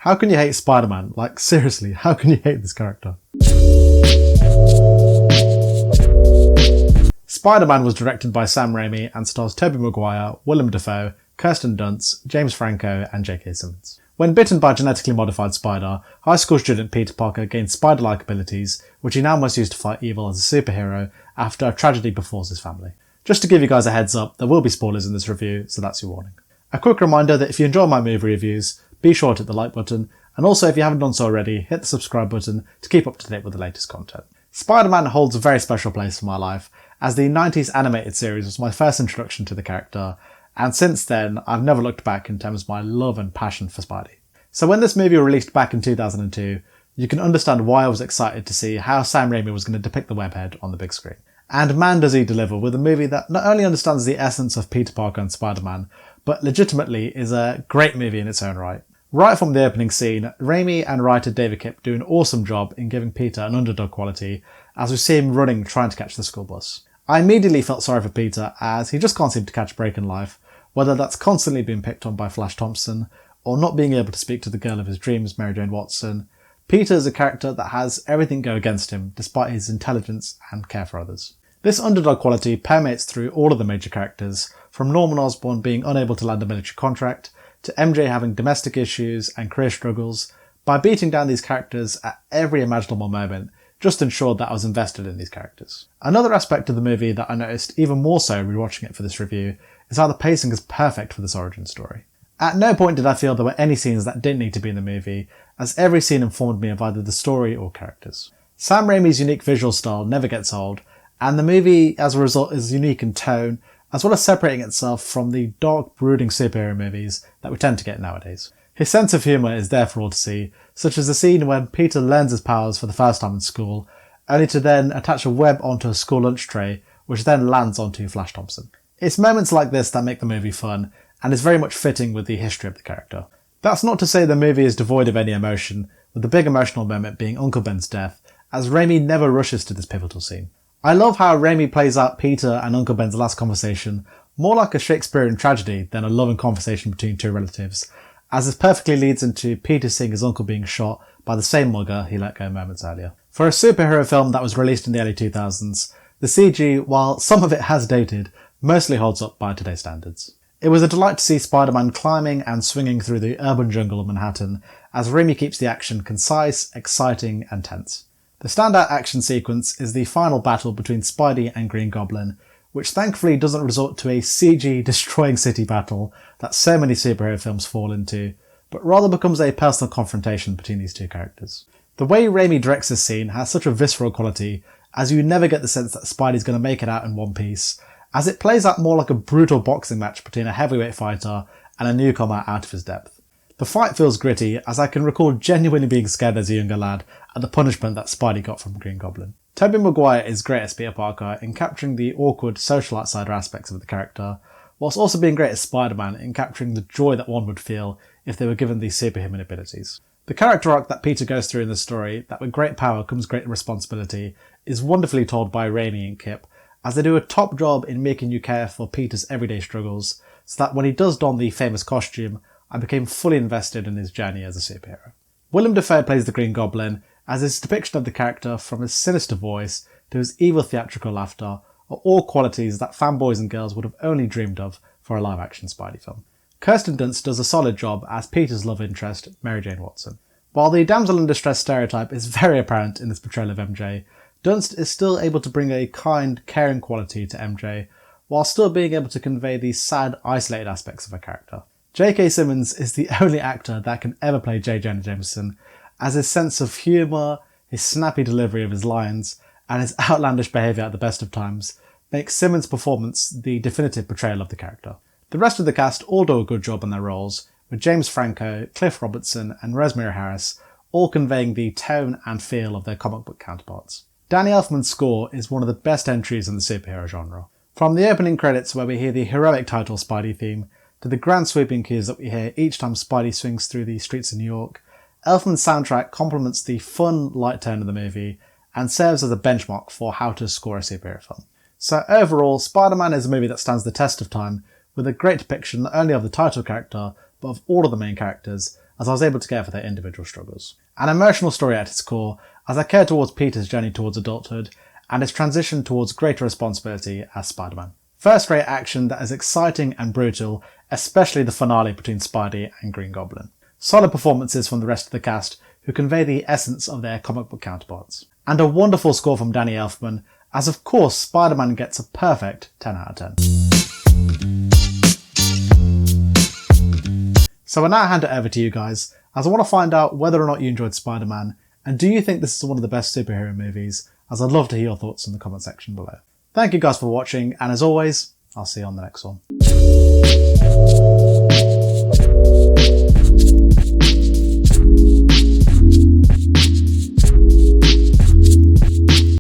How can you hate Spider-Man? Like, seriously, how can you hate this character? Spider-Man was directed by Sam Raimi and stars Tobey Maguire, Willem Dafoe, Kirsten Dunst, James Franco and J.K. Simmons. When bitten by a genetically modified spider, high school student Peter Parker gains spider-like abilities, which he now must use to fight evil as a superhero after a tragedy befalls his family. Just to give you guys a heads up, there will be spoilers in this review, so that's your warning. A quick reminder that if you enjoy my movie reviews, be sure to hit the like button, and also if you haven't done so already, hit the subscribe button to keep up to date with the latest content. Spider-Man holds a very special place in my life, as the 90s animated series was my first introduction to the character, and since then, I've never looked back in terms of my love and passion for Spidey. So when this movie released back in 2002, you can understand why I was excited to see how Sam Raimi was going to depict the webhead on the big screen. And man does he deliver with a movie that not only understands the essence of Peter Parker and Spider-Man, but legitimately is a great movie in its own right. Right from the opening scene, Raimi and writer David Kipp do an awesome job in giving Peter an underdog quality as we see him running trying to catch the school bus. I immediately felt sorry for Peter as he just can't seem to catch a break in life, whether that's constantly being picked on by Flash Thompson or not being able to speak to the girl of his dreams, Mary Jane Watson. Peter is a character that has everything go against him despite his intelligence and care for others. This underdog quality permeates through all of the major characters, from Norman Osborn being unable to land a military contract, to MJ having domestic issues and career struggles. By beating down these characters at every imaginable moment, just ensured that I was invested in these characters. Another aspect of the movie that I noticed even more so rewatching it for this review is how the pacing is perfect for this origin story. At no point did I feel there were any scenes that didn't need to be in the movie, as every scene informed me of either the story or characters. Sam Raimi's unique visual style never gets old, and the movie as a result is unique in tone, as well as separating itself from the dark, brooding superhero movies that we tend to get nowadays. His sense of humour is there for all to see, such as the scene when Peter learns his powers for the first time in school, only to then attach a web onto a school lunch tray, which then lands onto Flash Thompson. It's moments like this that make the movie fun, and is very much fitting with the history of the character. That's not to say the movie is devoid of any emotion, with the big emotional moment being Uncle Ben's death, as Raimi never rushes to this pivotal scene. I love how Raimi plays out Peter and Uncle Ben's last conversation more like a Shakespearean tragedy than a loving conversation between two relatives, as this perfectly leads into Peter seeing his uncle being shot by the same mugger he let go moments earlier. For a superhero film that was released in the early 2000s, the CG, while some of it has dated, mostly holds up by today's standards. It was a delight to see Spider-Man climbing and swinging through the urban jungle of Manhattan, as Raimi keeps the action concise, exciting and tense. The standout action sequence is the final battle between Spidey and Green Goblin, which thankfully doesn't resort to a CG destroying city battle that so many superhero films fall into, but rather becomes a personal confrontation between these two characters. The way Raimi directs this scene has such a visceral quality, as you never get the sense that Spidey's going to make it out in one piece, as it plays out more like a brutal boxing match between a heavyweight fighter and a newcomer out of his depth. The fight feels gritty, as I can recall genuinely being scared as a younger lad at the punishment that Spidey got from Green Goblin. Tobey Maguire is great as Peter Parker in capturing the awkward social outsider aspects of the character, whilst also being great as Spider-Man in capturing the joy that one would feel if they were given these superhuman abilities. The character arc that Peter goes through in the story, that with great power comes great responsibility, is wonderfully told by Raimi and Kipp, as they do a top job in making you care for Peter's everyday struggles, so that when he does don the famous costume, I became fully invested in his journey as a superhero. Willem Dafoe plays the Green Goblin, as his depiction of the character, from his sinister voice to his evil theatrical laughter, are all qualities that fanboys and girls would have only dreamed of for a live-action Spidey film. Kirsten Dunst does a solid job as Peter's love interest, Mary Jane Watson. While the damsel in distress stereotype is very apparent in this portrayal of MJ, Dunst is still able to bring a kind, caring quality to MJ, while still being able to convey the sad, isolated aspects of her character. J.K. Simmons is the only actor that can ever play J. Jonah Jameson, as his sense of humour, his snappy delivery of his lines, and his outlandish behaviour at the best of times makes Simmons' performance the definitive portrayal of the character. The rest of the cast all do a good job in their roles, with James Franco, Cliff Robertson and Rosemary Harris all conveying the tone and feel of their comic book counterparts. Danny Elfman's score is one of the best entries in the superhero genre. From the opening credits where we hear the heroic title Spidey theme, to the grand sweeping cues that we hear each time Spidey swings through the streets of New York, Elfman's soundtrack complements the fun, light tone of the movie and serves as a benchmark for how to score a superhero film. So overall, Spider-Man is a movie that stands the test of time, with a great depiction not only of the title character, but of all of the main characters, as I was able to care for their individual struggles. An emotional story at its core, as I care towards Peter's journey towards adulthood and his transition towards greater responsibility as Spider-Man. First-rate action that is exciting and brutal, especially the finale between Spidey and Green Goblin. Solid performances from the rest of the cast, who convey the essence of their comic book counterparts. And a wonderful score from Danny Elfman, as of course Spider-Man gets a perfect 10 out of 10. So I now hand it over to you guys, as I want to find out whether or not you enjoyed Spider-Man, and do you think this is one of the best superhero movies, as I'd love to hear your thoughts in the comment section below. Thank you guys for watching, and as always, I'll see you on the next one.